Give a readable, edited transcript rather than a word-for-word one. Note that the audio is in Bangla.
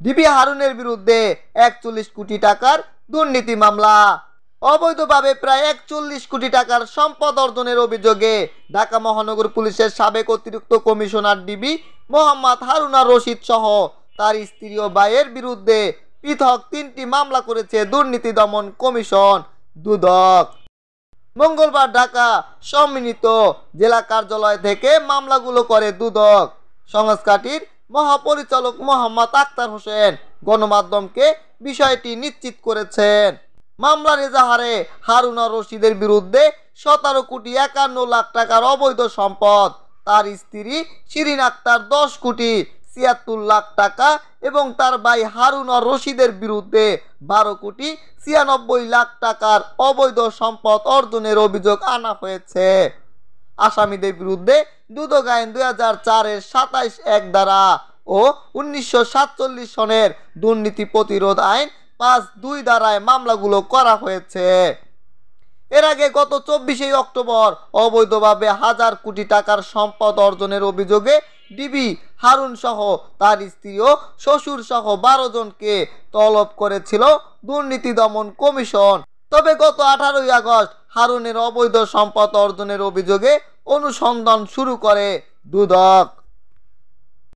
ডিবি হারুনের বিরুদ্ধে 41 কোটি টাকার দুর্নীতি মামলা। অবৈধভাবে প্রায় 41 কোটি টাকার সম্পদ অর্জনের অভিযোগে ঢাকা মহানগর পুলিশের সাবেক অতিরিক্ত কমিশনার ডিবি মোহাম্মদ হারুন রশিদ সহ তার স্ত্রী ও ভাইয়ের বিরুদ্ধে পৃথক 3টি মামলা করেছে দুর্নীতি দমন কমিশন দুদক। মঙ্গলবার ঢাকা সম্মিলিত জেলা কার্যালয় থেকে মামলাগুলো করে দুদক। সংস্থাটির মহাপরিচালক মোহাম্মদ আক্তার হোসেন গণমাধ্যমকে বিষয়টি নিশ্চিত করেছেন। মামলার এজাহারে হারুন রশিদের বিরুদ্ধে 17 কোটি 51 লাখ টাকার অবৈধ সম্পদ, তার স্ত্রী শিরিন আক্তার 10 কোটি 76 লাখ টাকা এবং তার ভাই হারুন রশিদের বিরুদ্ধে 12 কোটি 96 লাখ টাকার অবৈধ সম্পদ অর্জনের অভিযোগ আনা হয়েছে। আসামিদের বিরুদ্ধে দুদক আইন 2004-এর 27(1) ধারা ও 1947 সনের দুর্নীতি প্রতিরোধ আইন 5(2) ধারায় মামলাগুলো করা হয়েছে। এর আগে গত 24 অক্টোবর অবৈধভাবে 1000 কোটি টাকার সম্পদ অর্জনের অভিযোগে ডিবি হারুন সহ তার স্ত্রী ও শ্বশুর সহ 12 জনকে তলব করেছিল দুর্নীতি দমন কমিশন। তবে গত 18 আগস্ট হারুনের অবৈধ সম্পদ অর্জনের অভিযোগে অনুসন্ধান শুরু করে দুদক।